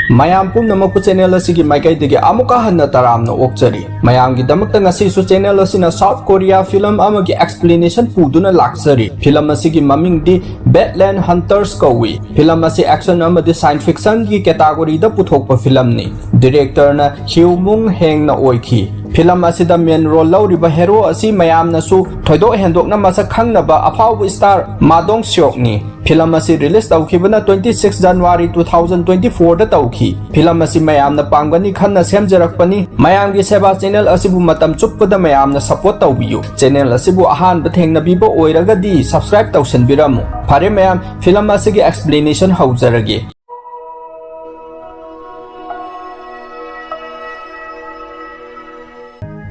mayam pumnamukpu channel asigi maikaidagi amuka hanna taramna okjari mayamgi damakta ngasisu channel asina South Korea film amagi explanation puduna laksari film asigi mamingdi BADLAND Hunters kawi film asi action amadi science fiction gi category da puthokpa film ni director na Heo Myeong-haeng na oiki film asida main role lauriba hero asi mayamna su thoido hendokna masak khangnaba afau star Madong Seok ni film asi release tawkhibana 26 January 2024 da tawkhi film asi mayamna pangbani khanna semjarakpani mayamgi Seba channel asibu matam chuppada mayamna support tawbiyu channel asibu ahan ba thengnabiba oiragadi subscribe tawsanbiramu phare mayam film asigi explanation haujarage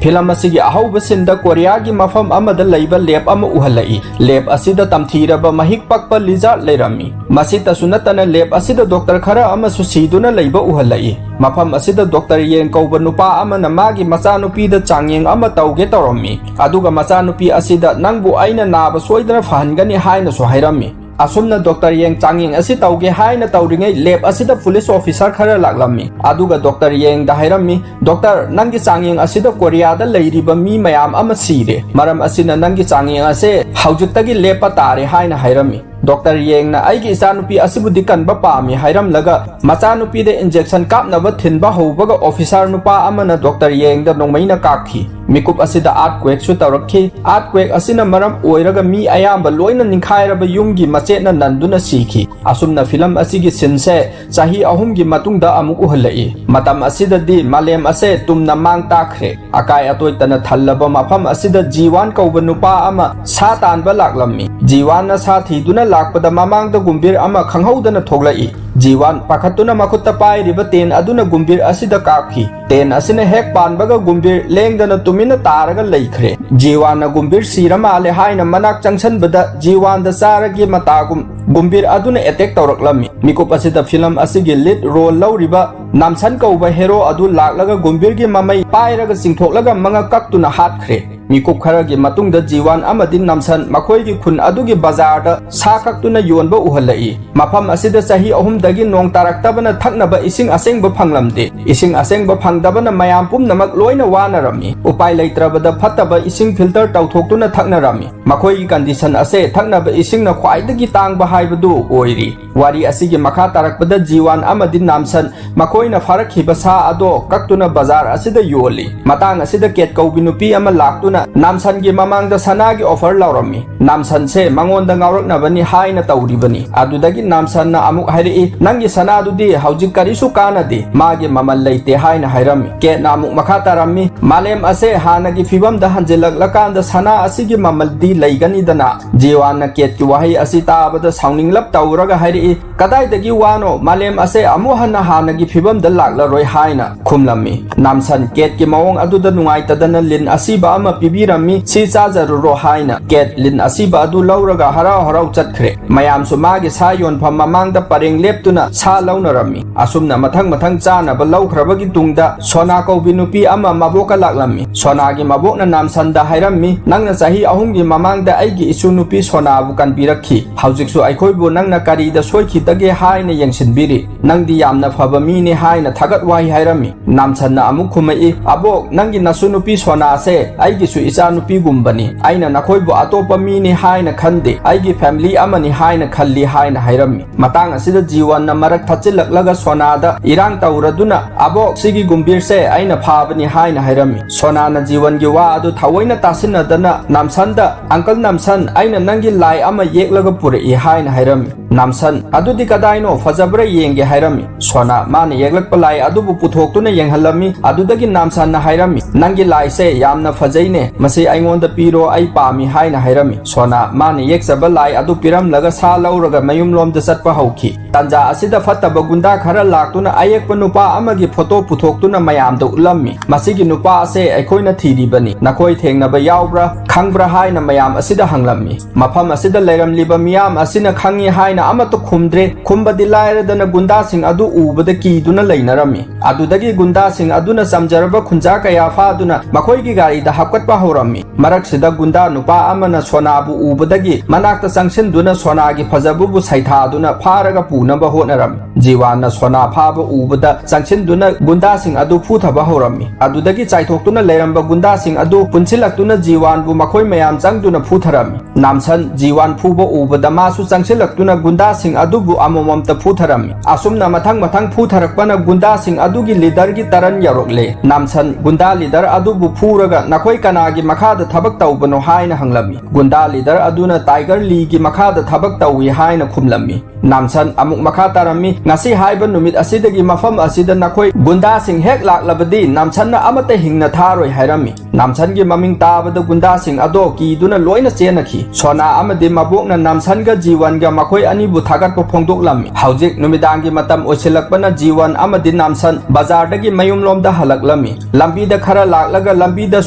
film asigi ahauba sinda Korea gi mafam amada leiba lab ama uhalai lab asida tamthiraba mahik pakpa lizard leirami masita sunatana lab asida doctor khara ama susiduna leiba uhalai mafam asida doctor yeng kauba nupa ama na magi machanupi da changyeng ama tauge tawrami aduga machanupi asida nangbu aina naba soidana fahangani haina so hairami asumna doctor yeng changyeng asi tauge haina tawringai lab asida police officer khara laklami aduga doctor yeng da hairami doctor nangi changyeng asida Korea da leiriba mi mayam ama sire maram asina nangi changyeng ase haujuktagi lepa tare haina hairami Dr. Yeng na aigi isanupi asibu dikan ba pami hairam laga machanupi de injection kapnaba thinba hobaga officer nupa amana Dr. Yeng da nongmaina kakhi mikup asida earthquake su tawrakhi earthquake asina maram oiraga mi ayamba loina ningkhairaba yumgi machetna nanduna sikhi asumna film asigi sinse chahi ahum gi matungda amuk uhalai matam asida di malem ase tumna mang takhre akai atoi tana thallaba mafam asida Ji-wan kauba nupa ama sa tanba laklami Ji-wan na sa thiduna lakpada mamangda gumbir ama khanghaudana thoglai Ji-wan pakhatuna makhutta pairiba ten aduna gumbir asida kakhi ten asina hek panbaga gumbir lengdana tumina taraga leikhre Ji-wan na gumbir siramale haina manak changsanbada Ji-wan da saragi matagum gumbir aduna attack tawraklami mikup asida film asigi lead role lauriba namsan kauba hero adu laklaga gumbir gi mamai pairaga singthoklaga manga kaktuna hatkre mikup kharagi matungda Ji-wan amadi namsan makhoi gi khun adugi bazar da sa kaktuna yonba uhalai mafam asida sahi ahum dagi nong taraktabana thaknaba ising asengba phanglamde ising asengba phangdabana mayam pumnamak loina wanarami upai leitrabada phattaba ising filter tawthoktuna thaknarami makhoi gi condition ase thaknaba ising na khwaidagi tangba haibadu oiri wari asigi makha tarakpada Ji-wan amadi namsan makoina farakhiba sa ado kaktuna bazar asida yoli matang asida ket kaubinupi ama laktuna namsan gi mamangda sanagi offer laurami namsan se mangonda ngauraknabani haina tawribani adudagi namsan na amuk hairi nangi sanadudi haujik karisu kanadi magi mamal leite haina hairami ket na amuk makha tarami malem ase hanagi fibam da hanjilaklakanda sana asigi mamal di leigani dana Ji-wan na ket ki wahi asita abada sauninglap tawraga hairi kadai dagi wano malem ase amu hanna hanagi fibam da laklaroi haina khumlami namsan ket ki mawong aduda nungaitadana lin asiba ama pibirami si chajaruro haina ket lin asiba adu lauraga harau harau chatkre mayam su magi sa yonpham mamangda pareng leptuna sa launarami asumna mathang mathang chana ba laukrabagi tungda sona kaubinupi ama maboka laklami sona gi mabokna namsanda hairami nangna sahi ahum gi mamangda aigi isu nupi sona bu kan birakhi haujiksu aikhoi bu nangna kari da soikhitage haina yengsinbiri nangdi yamna phaba mi ni haina thagat wai hairami namsanna amuk khumai abok nangi nasunupi sona se aigi su isa nupi gumbani aina nakhoi bu atopa mi ni haina khande aigi family amani haina khalli haina hairami matang asida Ji-wan na marak thachilaklaga sona da irang tawraduna abok sigi gumbir se aina phabani haina hairami sona na Ji-wan gi wa adu thawoina tasinadana namsanda uncle namsan aina nangi lai ama yeklaga purai haina hairami namsan adudi kadaino fajabra yenge hairami sona mani yeglakpa lai adubu puthoktuna yenghalami adudagi namsan na hairami nangi lai se yamna fajaine masi aingonda piro ai pami haina hairami sona mani yeksaba lai adu piram laga sa lauraga mayum lomda satpa hauki tanja asida fattaba gunda khara laktuna ayekpa nupa amagi photo puthoktuna mayamda ulami masigi nupa ase aikoina thiribani nakoi thengnaba yaubra khangbra haina mayam asida hanglami mafam asida leiramliba miyam asina khangi haina ꯍꯥꯏꯅ ꯑꯃꯠꯇ ꯈꯨꯝꯗ꯭ꯔꯦ ꯈꯨꯝꯕꯗꯤ ꯂꯥꯏꯔꯗꯅ ꯒꯨꯟꯗꯥꯁꯤꯡ ꯑꯗꯨ ꯎꯕꯗ ꯀꯤꯗꯨꯅ ꯂꯩꯅꯔꯝꯃꯤ ꯑꯗꯨꯗꯒꯤ ꯒꯨꯟꯗꯥꯁꯤꯡ ꯑꯗꯨꯅ ꯆꯝꯖꯔꯕ ꯈꯨꯟꯖꯥ ꯀꯌꯥ ꯐꯥꯗꯨꯅ ꯃꯈꯣꯏꯒꯤ ꯒꯥꯔꯤꯗ ꯍꯥꯞꯀꯠꯄ ꯍꯧꯔꯝꯃꯤ ꯃꯔꯛꯁꯤꯗ ꯒꯨꯟꯗꯥ ꯅꯨꯄꯥ ꯑꯃꯅ ꯁꯣꯅꯥꯕꯨ ꯎꯕꯗꯒꯤ ꯃꯅꯥꯛꯇ ꯆꯪꯁꯤꯟꯗꯨꯅ ꯁꯣꯅꯥꯒꯤ ꯐꯖꯕꯕꯨ ꯁꯩꯊꯥꯗꯨꯅ ꯐꯥꯔꯒ ꯄꯨꯅꯕ ꯍꯣꯠꯅꯔꯝꯃꯤ ꯖꯤꯋꯥꯟꯅ ꯁꯣꯅꯥ ꯐꯥꯕ ꯎꯕꯗ ꯆꯪꯁꯤꯟꯗꯨꯅ ꯒꯨꯟꯗꯥꯁꯤꯡ ꯑꯗꯨ ꯐꯨꯊꯕ ꯍꯧꯔꯝꯃꯤ ꯑꯗꯨꯗꯒꯤ ꯆꯥꯏꯊꯣꯛꯇꯨꯅ ꯂꯩꯔꯝꯕ ꯒꯨꯟꯗꯥꯁꯤꯡ ꯑꯗꯨ ꯄꯨꯟꯁꯤꯜꯂꯛꯇꯨꯅ ꯖꯤꯋꯥꯟꯕꯨ ꯃꯈꯣꯏ ꯃꯌꯥꯝ ꯆꯪꯗꯨꯅ ꯐꯨꯊꯔꯝꯃꯤ ꯅꯥꯝꯁꯟ ꯖꯤꯋꯥꯟ ꯐꯨꯕ ꯎꯕꯗ 마수 ꯆꯪꯁꯤꯜꯂꯛꯇꯨꯅ ꯒꯨꯟꯗꯥꯁꯤꯡ ꯑꯗꯨꯕꯨ ꯑꯃꯃꯝꯇ ꯐꯨꯊꯔꯝꯃꯤ ꯑꯁꯨꯝꯅ ꯃꯊꯪ ꯐꯨꯊꯔꯛꯄꯅ ꯒꯨꯟꯗꯥꯁꯤꯡ ꯑꯗꯨꯒꯤ ꯂꯤꯗꯔꯒꯤ ꯇꯔꯟ ꯌꯧꯔꯛꯂꯦ ꯅꯥꯝꯁꯟ ꯒꯨꯟꯗꯥ ꯂꯤꯗꯔ ꯑꯗꯨꯕꯨ ꯐꯨꯔꯒ ꯅꯈꯣꯏ ꯀꯅꯥꯒꯤ ꯃꯈꯥꯗ ꯊꯕꯛ ꯇꯧꯕꯅꯣ ꯍꯥꯏꯅ ꯍꯪꯂꯝꯃꯤ ꯒꯨꯟꯗꯥ ꯂꯤꯗꯔ ꯑꯗꯨꯅ ꯇꯥꯏꯒꯔ ꯂꯤꯒꯤ ꯃꯈꯥꯗ ꯊꯕꯛ ꯇꯧꯏ ꯍꯥꯏꯅ ꯈꯨꯝꯂꯝꯃꯤ ꯅꯥꯝꯁꯟ ꯑꯃꯨꯛ ꯃꯈꯥ ꯇꯥꯔꯝꯃꯤ ꯉꯁꯤ ꯍꯥꯏꯕ ꯅꯨꯃꯤꯠ ꯑꯁꯤꯗꯒꯤ ꯃꯐꯝ ꯑꯁꯤꯗ ꯅꯈꯣꯏ ꯒꯨꯟꯗꯥꯁꯤꯡ ꯍꯦꯛ ꯂꯥꯛꯂꯕꯗꯤ ꯅꯥꯝꯁꯟꯅ ꯑꯃꯠꯇ ꯍꯤꯡꯅ ꯊꯥꯔꯣꯏ ꯍꯥꯏꯔꯝꯃꯤ ꯅꯥꯝꯁꯟꯒꯤ ꯃꯃꯤꯡ ꯇꯥꯕꯗ ꯒꯨꯟꯗꯥꯁꯤꯡ ꯑꯗꯣ ꯀꯤꯗꯨꯅ ꯂꯣꯏꯅ ꯆꯦꯟꯅꯈꯤ ꯁꯣꯅꯥ ꯑꯃꯗꯤ ꯃꯕꯣꯛꯅ ꯅꯥꯝꯁꯟꯒ ꯖꯤꯋꯟꯒ ꯃꯈꯣꯏ ꯑꯅꯤꯕꯨ ꯊꯥꯒꯠꯄ ꯐꯣꯡꯗꯣꯛꯂꯝꯃꯤ ꯍꯧꯖꯤꯛ ꯅꯨꯃꯤꯗꯥꯡꯒꯤ ꯃꯇꯝ ꯑꯣꯏꯁꯤꯜꯂꯛꯄꯅ ꯖꯤꯋꯟ ꯑꯃꯗꯤ ꯅꯥꯝꯁꯟ ꯕꯖꯥꯔꯗꯒꯤ ꯃꯌꯨꯝꯂꯣꯝꯗ ꯍꯜꯂꯛꯂꯝꯃꯤ ꯂꯝꯕꯤꯗ ꯈꯔ ꯂꯥꯛꯂꯒ ꯂꯝꯕꯤꯗ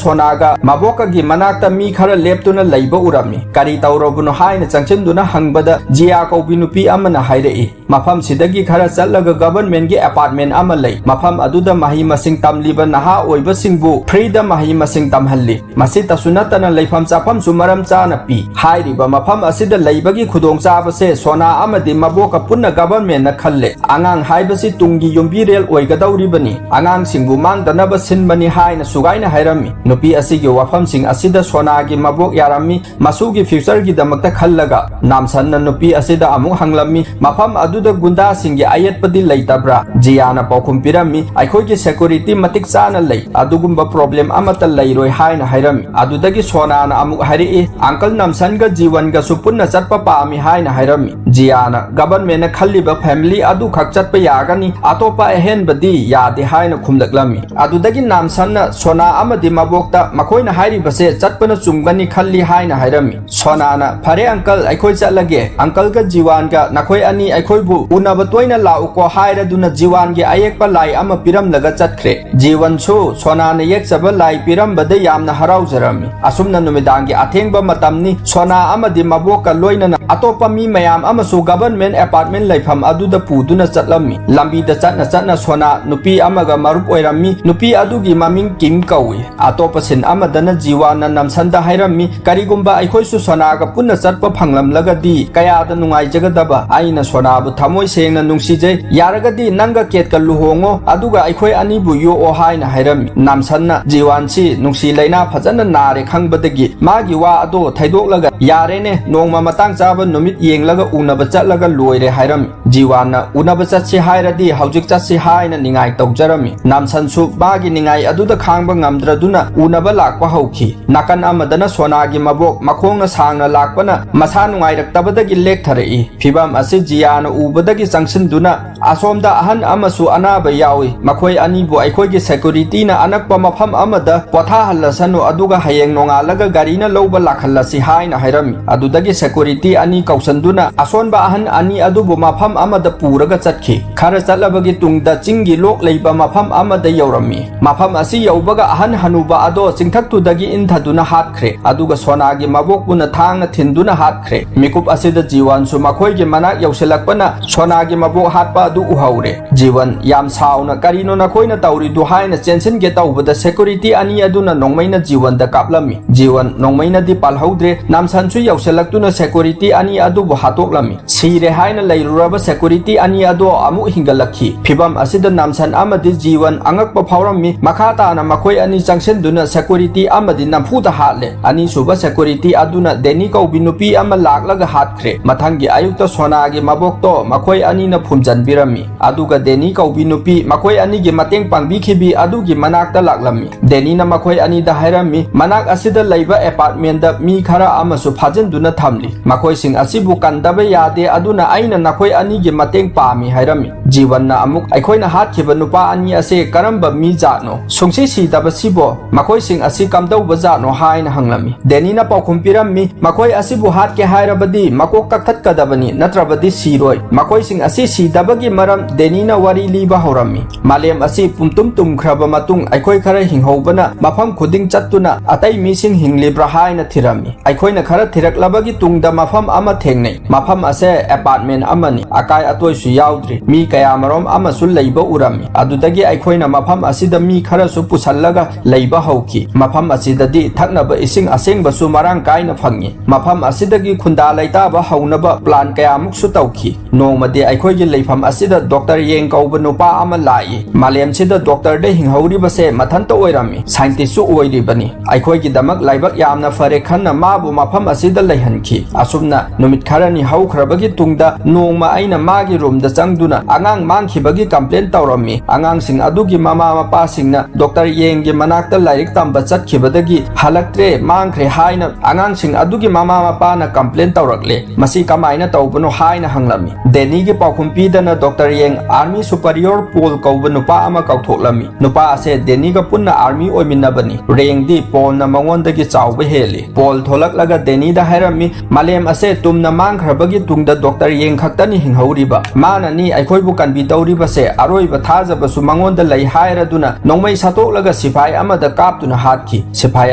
ꯁꯣꯅꯥꯒ ꯃꯕꯣꯛꯀꯒꯤ ꯃꯅꯥꯛꯇ ꯃꯤ ꯈꯔ ꯂꯦꯞꯇꯨꯅ ꯂꯩꯕ ꯎꯔꯝꯃꯤ ꯀꯔꯤ ꯇꯧꯔꯕꯅꯣ ꯍꯥꯏꯅ ꯆꯪꯁꯤꯟꯗꯨꯅ ꯍꯪꯕꯗ ꯖꯤꯌꯥ ꯀꯧꯕꯤ ꯅꯨꯄꯤ ꯑꯃꯅ ꯍꯥꯏꯔꯛꯏ ꯃꯐꯝꯁꯤꯗꯒꯤ ꯈꯔ ꯆꯠꯂꯒ ꯒꯚꯔꯟꯃꯦꯟꯠꯒꯤ ꯑꯦꯄꯥꯔꯠꯃꯦꯟꯠ ꯑꯃ ꯂꯩ ꯃꯐꯝ ꯑꯗꯨꯗ ꯃꯍꯩ ꯃꯁꯤꯡ ꯇꯝꯂꯤꯕ ꯅꯍꯥ ꯑꯣꯏꯕꯁꯤꯡꯕꯨ ꯐ꯭ꯔꯤꯗ ꯃꯍꯩ ꯃꯁꯤꯡ ꯇꯝꯍꯜꯂꯤ ꯃꯁꯤꯇꯁꯨ ꯅꯠꯇꯅ ꯂꯩꯐꯝ ꯆꯥꯐꯝꯁꯨ ꯃꯔꯝ ꯆꯥꯅ ꯄꯤ ꯍꯥꯏꯔꯤꯕ ꯃꯐꯝ ꯑꯁꯤꯗ ꯂꯩꯕꯒꯤ ꯈꯨꯗꯣꯡꯆꯥꯕꯁꯦ ꯁꯣꯅꯥ ꯑꯃꯗꯤ ꯃꯕꯣꯛꯀ ꯄꯨꯟꯅ ꯒꯚꯔꯟꯃꯦꯟꯠꯅ ꯈꯜꯂꯦ ꯑꯉꯥꯡ ꯍꯥꯏꯕꯁꯤ ꯇꯨꯡꯒꯤ ꯌꯨꯝꯕꯤꯔꯦꯜ ꯑꯣꯏꯒꯗꯧꯔꯤꯕꯅꯤ ꯑꯉꯥꯡꯁꯤꯡꯕꯨ ꯃꯥꯡꯗꯅꯕ ꯁꯤꯟꯕꯅꯤ ꯍꯥꯏꯅ ꯁꯨꯒꯥꯏꯅ ꯍꯥꯏꯔꯝꯃꯤ ꯅꯨꯄꯤ ꯑꯁꯤꯒꯤ ꯋꯥꯐꯝꯁꯤꯡ ꯑꯁꯤꯗ ꯁꯣꯅꯥꯒꯤ ꯃꯕꯣꯛ ꯌꯥꯔꯝꯃꯤ ꯃꯁꯨꯒꯤ ꯐ꯭ꯌꯨꯆꯔꯒꯤꯗꯃꯛꯇ ꯈꯜꯂꯒ ꯅꯥꯝꯁꯟꯅ ꯅꯨꯄꯤ ꯑꯁꯤꯗ ꯑꯃꯨꯛ ꯍꯪꯂꯝꯃꯤ ꯃꯐꯝ ꯑꯗꯨꯗ ꯒꯨꯟꯗꯥꯁꯤꯡꯒꯤ ꯑꯌꯦꯠꯄꯗꯤ ꯂꯩꯇꯕ꯭ꯔꯥ ꯖꯤꯌꯥꯅ ꯄꯥꯎꯈꯨꯝ ꯄꯤꯔꯝꯃꯤ ꯑꯩꯈꯣꯏꯒꯤ ꯁꯦꯀꯨꯔꯤꯇꯤ ꯃꯇꯤꯛ ꯆꯥꯅ ꯂꯩ ꯑꯗꯨꯒꯨꯝꯕ ꯄ꯭ꯔꯣꯕ꯭ꯂꯦꯝ ꯑꯃꯠꯇ ꯂꯩꯔꯣꯏ ꯍꯥꯏꯅ ꯍꯥꯏꯔꯝꯃꯤ ꯑꯗꯨꯗꯒꯤ ꯁꯣꯅꯥꯅ ꯑꯃꯨꯛ ꯍꯥꯏꯔꯛꯏ ꯑꯪꯀꯜ ꯅꯥꯝꯁꯟꯒ ꯖꯤꯋꯟꯒꯁꯨ ꯄꯨꯟꯅ ꯆꯠꯄ ꯄꯥꯝꯃꯤ ꯍꯥꯏꯅ ꯍꯥꯏꯔꯝꯃꯤ ꯖꯤꯌꯥꯅ ꯒꯚꯔꯟꯃꯦꯟꯠꯅ ꯈꯜꯂꯤꯕ ꯐꯦꯃꯤꯂꯤ ꯑꯗꯨꯈꯛ ꯆꯠꯄ ꯌꯥꯒꯅꯤ ꯑꯇꯣꯞꯄ ꯑꯍꯦꯟꯕꯗꯤ ꯌꯥꯗꯦ ꯍꯥꯏꯅ ꯈꯨꯝꯂꯛꯂꯝꯃꯤ ꯑꯗꯨꯗꯒꯤ ꯅꯥꯝꯁꯟꯅ ꯁꯣꯅꯥ ꯑꯃꯗꯤ ꯃꯕꯣꯛꯇ ꯃꯈꯣꯏꯅ ꯍꯥꯏꯔꯤꯕꯁꯦ ꯆꯠꯄꯅ ꯆꯨꯝꯒꯅꯤ ꯈꯜꯂꯤ ꯍꯥꯏꯅ ꯍꯥꯏꯔꯝꯃꯤ ꯁꯣꯅꯥꯅ ꯐꯔꯦ ꯑꯪꯀꯜ ꯑꯩꯈꯣꯏ ꯆꯠꯂꯒꯦ ꯑꯪꯀꯜꯒ ꯖꯤꯋꯥꯟꯒ ꯅꯈꯣꯏ ꯑꯅꯤ ꯑꯩꯈꯣꯏꯕꯨ ꯎꯅꯕ ꯇꯣꯏꯅ ꯂꯥꯛꯎꯀꯣ ꯍꯥꯏꯔꯗꯨꯅ ꯖꯤꯋꯥꯟꯒꯤ ꯑꯌꯦꯛꯄ ꯂꯥꯏ ꯑꯃ ꯄꯤꯔꯝꯂꯒ ꯆꯠꯈ꯭ꯔꯦ ꯖꯤꯋꯟꯁꯨ ꯁꯣꯅꯥꯅ ꯌꯦꯛꯆꯕ ꯂꯥꯏ ꯄꯤꯔꯝꯕꯗ ꯌꯥꯝꯅ ꯍꯔꯥꯎꯖꯔꯝꯃꯤ ꯑꯁꯨꯝꯅ ꯅꯨꯃꯤꯗꯥꯡꯒꯤ ꯑꯊꯦꯡꯕ ꯃꯇꯝꯅꯤ ꯁꯣꯅꯥ ꯑꯃꯗꯤ ꯃꯕꯣꯛꯀ ꯂꯣꯏꯅꯅ ꯑꯇꯣꯞꯄ ꯃꯤ ꯃꯌꯥꯝ ꯑꯃꯁꯨ ꯒꯚꯔꯟꯃꯦꯟꯠ ꯑꯦꯄꯥꯔꯠꯃꯦꯟꯠ ꯂꯩꯐꯝ ꯑꯗꯨꯗ ꯄꯨꯗꯨꯅ ꯆꯠꯂꯝꯃꯤ ꯂꯝꯕꯤꯗ ꯆꯠꯅ ꯁꯣꯅꯥ ꯅꯨꯄꯤ ꯑꯃꯒ ꯃꯔꯨꯞ ꯑꯣꯏꯔꯝꯃꯤ ꯅꯨꯄꯤ ꯑꯗꯨꯒꯤ ꯃꯃꯤꯡ ꯀꯤꯝ ꯀꯧꯏ ꯑꯇꯣꯞꯄ ꯁꯤꯟ ꯑꯃꯗꯅ ꯖꯤꯋꯥꯟꯅ ꯅꯥꯝꯁꯟꯗ ꯍꯥꯏꯔꯝꯃꯤ ꯀꯔꯤꯒꯨꯝꯕ ꯑꯩꯈꯣꯏꯁꯨ ꯁꯣꯅꯥꯒ ꯄꯨꯟꯅ ꯆꯠꯄ ꯐꯪꯂꯝꯂꯒꯗꯤ ꯀꯌꯥꯗ ꯅꯨꯡꯉꯥꯏꯖꯒꯗꯕ ꯑꯩꯅ ꯁꯣꯅꯥꯕꯨ ꯊꯃꯣꯏ ꯁꯦꯡꯅ ꯅꯨꯡꯁꯤꯖꯩ ꯌꯥꯔꯒꯗꯤ ꯅꯪꯒ ꯀꯦꯠꯀ ꯂꯨꯍꯣꯡꯉꯣ ꯑꯗꯨꯒ ꯑꯩꯈꯣꯏ ꯑꯅꯤꯕꯨ ꯌꯣꯛꯑꯣ ꯍꯥꯏꯅ ꯍꯥꯏꯔꯝꯃꯤ ꯅꯥꯝꯁꯟꯅ ꯖꯤꯋꯥꯟꯁꯤ ꯅꯨꯡꯁꯤ ꯂꯩꯅꯥ ꯐꯖꯅ ꯅꯥꯔꯦ ꯈꯪꯕꯗꯒꯤ ꯃꯥꯒꯤ ꯋꯥ ꯑꯗꯣ ꯊꯩꯗꯣꯛꯂꯒ ꯌꯥꯔꯦꯅꯦ ꯅꯣꯡꯃ ꯃꯇꯥꯡ ꯆꯥꯕ ꯅꯨꯃꯤꯠ ꯌꯦꯡꯂꯒ ꯎꯅꯕ ꯆꯠꯂꯒ ꯂꯣꯏꯔꯦ ꯍꯥꯏꯔꯝꯃꯤ ꯖꯤꯋꯥꯟꯅ ꯎꯅꯕ ꯆꯠꯁꯤ ꯍꯥꯏꯔꯗꯤ ꯍꯧꯖꯤꯛ ꯆꯠꯁꯤ ꯍꯥꯏꯅ ꯅꯤꯡꯉꯥꯏ ꯇꯧꯖꯔꯝꯃꯤ ꯅꯥꯝꯁꯟꯁꯨ ꯃꯥꯒꯤ ꯅꯤꯡꯉꯥꯏ ꯑꯗꯨꯗ ꯈꯥꯡꯕ ꯉꯝꯗ꯭ꯔꯗꯨꯅ ꯎꯅꯕ ꯂꯥꯛꯄ ꯍꯧꯈꯤ ꯅꯥꯀꯟ ꯑꯃꯗꯅ ꯁꯣꯅꯥꯒꯤ ꯃꯕꯣꯛ ꯃꯈꯣꯡꯅ ꯁꯥꯡꯅ ꯂꯥꯛꯄꯅ ꯃꯁꯥ ꯅꯨꯡꯉꯥꯏꯔꯛꯇꯕꯗꯒꯤ ꯂꯦꯛꯊꯔꯛꯏ ꯐꯤꯕꯝ ꯑꯁꯤ ꯖꯤꯌꯥꯅ ꯎꯕꯗꯒꯤ ꯆꯪꯁꯤꯟꯗꯨꯅ ꯑꯁꯣꯝꯗ ꯑꯍꯟ ꯑꯃꯁꯨ ꯑꯅꯥꯕ ꯌꯥꯎꯏ ꯃꯈꯣꯏ ꯑꯅꯤꯕꯨ ꯑꯩꯈꯣꯏꯒꯤ ꯁꯦꯀꯨꯔꯤꯇꯤꯅ ꯑꯅꯛꯄ ꯃꯐꯝ ꯑꯃꯗ ꯄꯣꯊꯥꯍꯜꯂꯁꯅꯨ ꯑꯗꯨꯒ ꯍꯌꯦꯡ ꯅꯣꯡꯉꯥꯜꯂꯒ ꯒꯥꯔꯤꯅ ꯂꯧꯕ ꯂꯥꯛꯍꯜꯂꯁꯤ ꯍꯥꯏꯅ ꯍꯥꯏꯔꯝꯃꯤ ꯑꯗꯨꯗꯒꯤ ꯁꯦꯀꯨꯔꯤꯇꯤ ꯑꯅꯤ ꯀꯧꯁꯟꯗꯨꯅ ꯑꯁꯣꯟꯕ ꯑꯍꯟ ꯑꯅꯤ ꯑꯗꯨꯕꯨ ꯃꯐꯝ ꯑꯃꯗ ꯄꯨꯔꯒ ꯆꯠꯈꯤ ꯈꯔ ꯆꯠꯂꯕꯒꯤ ꯇꯨꯡꯗ ꯆꯤꯡꯒꯤ ꯂꯣꯛ ꯂꯩꯕ ꯃꯐꯝ ꯑꯃꯗ ꯌꯧꯔꯝꯃꯤ ꯃꯐꯝ ꯑꯁꯤ ꯌꯧꯕꯒ ꯑꯍꯟ ꯍꯅꯨꯕ ꯑꯗꯣ ꯆꯤꯡꯊꯛꯇꯨꯗꯒꯤ ꯏꯟꯊꯗꯨꯅ ꯍꯥꯠꯈ꯭ꯔꯦ ꯑꯗꯨꯒ ꯁꯣꯅꯥꯒꯤ ꯃꯕꯣꯛꯄꯨꯅ ꯊꯥꯡꯅ ꯊꯤꯟꯗꯨꯅ ꯍꯥꯠꯈ꯭ꯔꯦ ꯃꯤꯀꯨꯞ ꯑꯁꯤꯗ ꯖꯤꯋꯟꯁꯨ ꯃꯈꯣꯏꯒꯤ ꯃꯅꯥꯛ ꯌꯧꯁꯤꯜꯂꯛꯄꯅ ꯁꯣꯅꯥꯒꯤ ꯃꯕꯣꯛ ꯍꯥꯠꯄ ꯑꯗꯨ ꯎꯍꯧꯔꯦ ꯖꯤꯋꯟ ꯌꯥꯝ ꯁꯥꯎꯅ ꯀꯔꯤꯅꯣ ꯅꯈꯣꯏꯅ ꯇꯧꯔꯤꯗꯨ ꯍꯥꯏꯅ ꯆꯦꯟꯁꯤꯟꯒꯦ ꯇꯧꯕꯗ ꯁꯦꯀꯨꯔꯤꯇꯤ ꯑꯅꯤ ꯑꯗꯨꯅ ꯅꯣꯡꯃꯩꯅ ꯖꯤꯋꯟꯗ ꯀꯥꯞꯂꯝꯃꯤ ꯖꯤꯋꯟ ꯅꯣꯡꯃꯩꯅꯗꯤ ꯄꯥꯜꯍꯧꯗ꯭ꯔꯦ ꯅꯥꯝꯁꯟꯁꯨ ꯌꯧꯁꯤꯜꯂꯛꯇꯨꯅ ꯁꯦꯀꯨꯔꯤꯇꯤ ꯑꯅꯤ ꯑꯗꯨꯕꯨ ꯍꯥꯠꯇꯣꯛꯂꯝꯃꯤ ꯁꯤꯔꯦ ꯍꯥꯏꯅ ꯂꯩꯔꯨꯔꯕ ꯁꯦꯀꯨꯔꯤꯇꯤ ꯑꯅꯤ ꯑꯗꯣ ꯑꯃꯨꯛ ꯍꯤꯡꯒꯠꯂꯛꯈꯤ ꯐꯤꯕꯝ ꯑꯁꯤꯗ ꯅꯥꯝꯁꯟ ꯑꯃꯗꯤ ꯖꯤꯋꯟ ꯑꯉꯛꯄ ꯐꯥꯎꯔꯝꯃꯤ ꯃꯈꯥ ꯇꯥꯅ ꯃꯈꯣꯏ ꯑꯅꯤ ꯆꯪꯁꯤꯟꯗꯨꯅ ꯁꯦꯀꯨꯔꯤꯇꯤ ꯑꯃꯗꯤ ꯅꯝꯐꯨꯗ ꯍꯥꯠꯂꯦ ꯑꯅꯤꯁꯨꯕ ꯁꯦꯀꯨꯔꯤꯇꯤ ꯑꯗꯨꯅ ꯗꯦꯅꯤ ꯀꯧꯕꯤ ꯅꯨꯄꯤ ꯑꯃ ꯂꯥꯛꯂꯒ ꯍꯥꯠꯈ꯭रे ꯃꯊꯪꯒꯤ ꯑꯌꯨꯛꯇ ꯁꯣꯅꯥꯒꯤ ꯃꯕꯣꯛꯇꯣ ꯃꯈꯣꯏ ꯑꯅꯤꯅ ꯐꯨꯝꯖꯟꯕꯤꯔꯝꯃꯤ ꯑꯗꯨꯒ ꯗꯦꯅꯤ ꯀꯧꯕꯤ ꯅꯨꯄꯤ ꯃꯈꯣꯏ ꯑꯅꯤꯒꯤ ꯃꯇꯦꯡ ꯄꯥꯡꯕꯤꯈꯤꯕꯤ ꯑꯗꯨꯒꯤ ꯃꯅꯥꯛꯇ ꯂꯥꯛꯂꯝꯃꯤ ꯗꯦꯅꯤꯅ ꯃꯈꯣꯏ ꯑꯅꯤꯗ ꯍꯥꯏꯔꯝꯃꯤ ꯃꯅꯥꯛ ꯑꯁꯤꯗ ꯂꯩꯕ ꯑꯦꯄꯥꯔꯠꯃꯦꯟꯠꯗ ꯃꯤ ꯈꯔ ꯑꯃꯁꯨ ꯐꯥꯖꯤꯟꯗꯨꯅ ꯊꯝꯂꯤ ꯃꯈꯣꯏꯁꯤꯡ ꯑꯁꯤꯕꯨ ꯀꯟꯗꯕ ꯌꯥꯗꯦ ꯑꯗꯨꯅ ꯑꯩꯅ ꯅꯈꯣꯏ ꯑꯅꯤꯒꯤ ꯃꯇꯦꯡ ꯄꯥꯝꯃꯤ ꯍꯥꯏꯔꯝꯃꯤ Ji-wanna amuk aikoina hatkiba nupa ani ase karamba mi jatno sungsi sidaba sibo makoi sing asi kamdauba jatno haina hanglami Denny na paukhum pirammi makoi asibu hatke hairabadi makok kakthatkadabani natrabadi siroi makoi sing asi sidabagi maram Denny na wari liba horammi malem asi pumtum tumkhraba matung aikoi khara hinghoubana mafam khuding chattuna atai mi sing hinglibra haina thirammi aikoina khara thiraklabagi tungda mafam ama thengnei mafam ase apartment amani akai atoi su yaudri mi kayamarom ama sul leiba urami adudagi aikoina mafam asida mi khara su pusallaga leiba hauki mafam asidadi thaknaba ising asengba su marang kaina phangi mafam asidagi khunda laitaba haunaba plan kayamuk su tauki nongmadi aikoigi leifam asida Dr. Yeng kauba nupa ama lai malem sida Dr. de hinghauri base mathanta oirami scientist su oiribani aikoigi damak laibak yamna fare khanna mabu mafam asida leihanki asumna numit kharani haukhrabagi tungda nongma aina magi room da changduna angang mangkhibagi complaint tawrami angang sing adugi mama mapa singna Dr. Yeng gi manakta lairik tamba chatkhibadagi halaktre mangkhre haina angang sing adugi mama mapa na complaint tawrakle masi kamaina tawbano haina hanglami Denny gi paukhum pidana Dr. Yeng army superior Paul kauba nupa ama kauthoklami nupa ase Denny ga punna army oiminabani reng di Paul na mangondagi chawba heli Paul tholaklaga Denny da hairami malem ase tumna mangkhrabagi tungda Dr. Yeng khaktani hinghauriba mana ni aikhoibu kanbi tawriba se aroiba thajaba su mangonda lei hairaduna nongmai satoklaga sipai amada kaptuna hatki sipai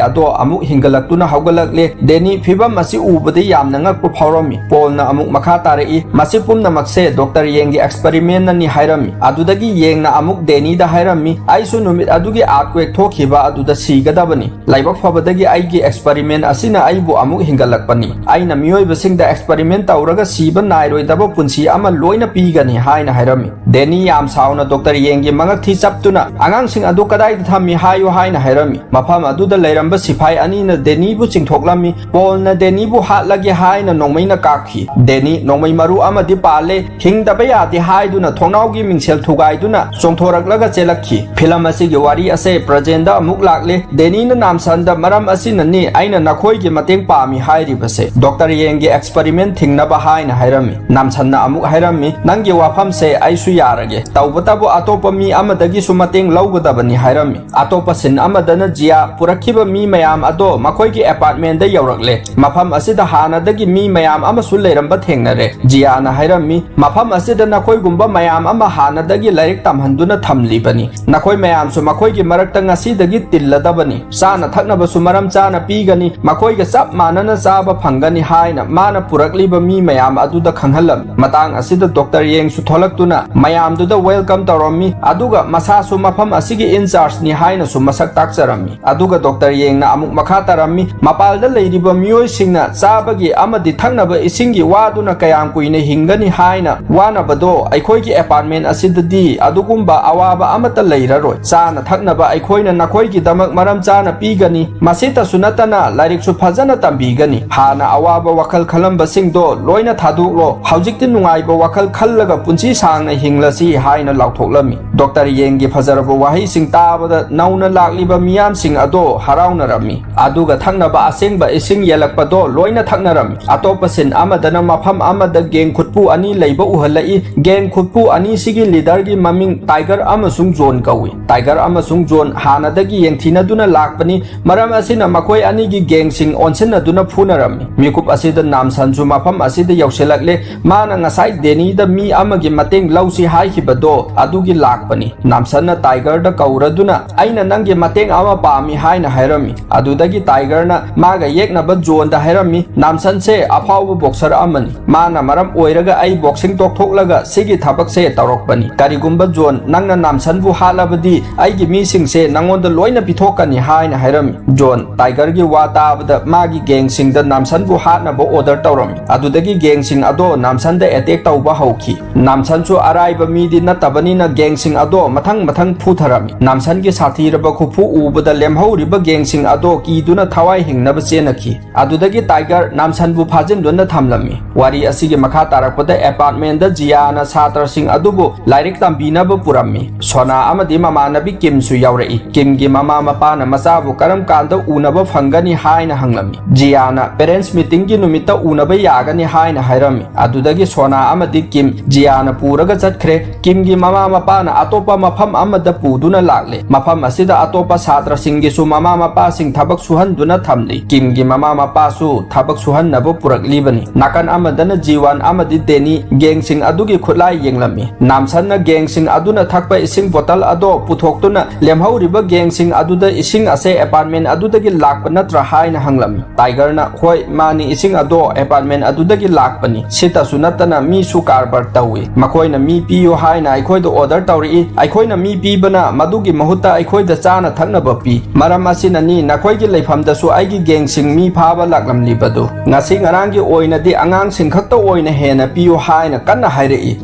ado amuk hingalaktuna haugalakle Denny phibam asi ubade yamna ngakpu phawrami Paul na amuk makha tarai masi pumna makse Dr. Yeng gi experiment na ni hairami adudagi Yeng na amuk Denny da hairami aisu numit adugi earthquake thokhiba aduda sigadabani laibak phobadagi aigi experiment asina aibu amuk hingalakpani aina miyoibasingda experiment tawraga siba nairoidaba punsi ama loina pigani haina hairami Denny yam sauna Dr. Yeng gi mangak thi chaptuna angangsing adu kadai thammi hayo haina hairami mafam aduda leiramba sipai ani na Denny bu chingthoklami Paul na Denny bu hatlagi haina nongmai na kakhi Denny nongmai maru amadi pale hingdaba yati haiduna thongnaugi mingsel thugaiduna chongthoraklaga chelakhi film asigi wari ase presenta amuk lakle Denny na namsanda maram asina ni aina nakhoi gi mateng pami hairi base Dr. Yeng gi experiment thingnaba haina hairami namsanna amuk hairami nangi wafam se aisu yarage tawbatabu atopa mi amadagi sumateng lawgadabani hairami atopa sin amadana jia purakhiba mi mayam ado makhoi gi apartment da yawrakle mafam asida hanadagi mi mayam amasu leiramba thengnare jia na hairami mafam asida nakhoi gumba mayam ama hanadagi lairik tamhanduna thamlibani nakhoi mayam su makhoi gi marakta ngasidagi tilladabani sana thaknaba su maram chana pigani makhoi ga chap manana chaba phangani haina mana purakliba mi mayam aduda khanghalam matang asida Dr. Yeng su tholaktuna mayam duda welcome tawrami aduga masa su mafam asigi in charge ni haina su masak takcharami aduga Dr. Yeng na amuk makha tarami mapalda leiriba miyoi singna chabagi amadi thaknaba isingi waduna kayam kuine hingani haina wanabado aikhoigi apartment asidadi adugumba awaba amata leiraroi chana thaknaba aikhoina nakhoigi damak maram chana pigani masita sunatana lairik su phajana tambigani hana awaba wakhal khalamba singdo loina thaduklo haujikti nungaiba wakhal khallaga punchi sangna hinglasi haina lauthoklami Dr. Yeng gi phajaraba wahi sing tabada nauna lakliba miyam sing ado haraunarami aduga thaknaba asengba ising yelakpado loina thaknarami atopa sin amadana mafam amada geng khutpu ani leiba uhalai geng khutpu ani sigi leader gi maming Tiger amasung John kawi Tiger amasung John hanadagi yengthinaduna lakpani maram asina makhoi ani gi geng sing onsinaduna phunarami mikup asida namsanju mafam asida yauselakle mana ngasai Denny da mi amagi mateng lausi haihibado adugi lakpani namsanna Tiger da kauraduna aina nangi mateng ama pami haina hairami adudagi Tiger na maga yeknaba John da hairami namsan se afawba boxer amani mana maram oiraga ai boxing toktholaga sigi thabak se tarokpani karigumba John nangna namsan bu halabadi aigi mi sing se nangonda loina pithokani haina hairami John Tiger gi wata bada magi gang sing da namsan bu hatna bo order tawrami adudagi gang sing ado namsan da attack tawba hauki namsan chu araiba mi di natabani na gang sing ado mathang phutharami namsan gi sathiraba khuphu ubada lemhauriba gang sing ado ki duna thawai hingnaba chenaki adudagi Tiger namsan bu phajin duna thamlami wari asigi makha tarakpada apartment da jiana satra sing adubu lairik tambinaba purami sona amadi mama nabi Kim su yaurai Kim gi mama mapa na masabu karam kanda unaba phangani haina hanglami jiana parents meeting gi numita unaba yagani haina hairami adudagi sona amadi Kim jiana pura ꯄꯨꯔꯒ ꯆꯠꯈ꯭ꯔꯦ ꯀꯤꯝꯒꯤ ꯃꯃꯥ ꯃꯄꯥꯅ ꯑꯇꯣꯞꯄ ꯃꯐꯝ ꯑꯃꯗ ꯄꯨꯗꯨꯅ ꯂꯥꯛꯂꯦ ꯃꯐꯝ ꯑꯁꯤꯗ ꯑꯇꯣꯞꯄ ꯁꯥꯇ꯭ꯔꯁꯤꯡꯒꯤꯁꯨ ꯃꯃꯥ ꯃꯄꯥꯁꯤꯡ ꯊꯕꯛ ꯁꯨꯍꯟꯗꯨꯅ ꯊꯝꯂꯤ ꯀꯤꯝꯒꯤ ꯃꯃꯥ ꯃꯄꯥꯁꯨ ꯊꯕꯛ ꯁꯨꯍꯟꯅꯕ ꯄꯨꯔꯛꯂꯤꯕꯅꯤ 나간 아마다나 지완 아마디 데니 갱싱 아두기 ꯈꯨꯠꯂꯥꯏ ꯌꯦꯡꯂꯝꯃꯤ ꯅꯥꯝꯁꯟꯅ ꯒꯦꯡꯁꯤꯡ ꯑꯗꯨꯅ ꯊꯛꯄ ꯏꯁꯤꯡ ꯕꯣꯇꯜ ꯑꯗꯣ ꯄꯨꯊꯣꯛꯇꯨꯅ ꯂꯦꯝꯍꯧꯔꯤꯕ ꯒꯦꯡꯁꯤꯡ ꯑꯗꯨꯗ ꯏꯁꯤꯡ ꯑꯁꯦ ꯑꯦꯄꯥꯔꯠꯃꯦꯟ ꯑꯗꯨꯗꯒꯤ ꯂꯥꯛꯄ ꯅꯠꯇ꯭ꯔꯥ ꯍꯥꯏꯅ ꯍꯪꯂꯝꯃꯤ ꯇꯥꯏꯒꯔꯅ ꯍꯣꯏ ꯃꯥꯅꯤ ꯏꯁꯤꯡ ꯑꯗꯣ ꯑꯦꯄꯥꯔꯠꯃꯦꯟ ꯑꯗꯨꯗꯒꯤ ꯂꯥꯛꯄꯅꯤ ꯁꯤꯇꯁꯨ ꯅꯠꯇꯅ ꯃꯤꯁꯨ ꯀꯥꯔꯕꯥꯔ ꯇꯧꯏ ꯃꯈꯣꯏꯅ ꯃꯤ ꯄꯤꯌꯨ ꯍꯥꯏꯅ ꯑꯩꯈꯣꯏꯗ ꯑꯣꯔꯗꯔ ꯇꯧꯔꯛꯏ ꯑꯩꯈꯣꯏꯅ ꯃꯤ ꯄꯤꯕꯅ ꯃꯗꯨꯒꯤ ꯃꯍꯨꯠꯇ ꯑꯩꯈꯣꯏꯗ ꯆꯥꯅ ꯊꯛꯅꯕ ꯄꯤ ꯃꯔꯝ ꯑꯁꯤꯅꯅꯤ ꯅꯈꯣꯏꯒꯤ ꯂꯩꯐꯝꯗꯁꯨ ꯑꯩꯒꯤ ꯒꯦꯡꯁꯤꯡ ꯃꯤ ꯐꯥꯕ ꯂꯥꯛꯂꯝꯂꯤꯕꯗꯨ ꯉꯁꯤ ꯉꯔꯥꯡꯒꯤ ꯑꯣꯏꯅꯗꯤ ꯑꯉꯥꯡꯁꯤꯡ ꯈꯛꯇ ꯑꯣꯏꯅ ꯍꯦꯟꯅ ꯄꯤꯌꯨ ꯍꯥꯏꯅ ꯀꯟꯅ ꯍꯥꯏꯔꯛꯏ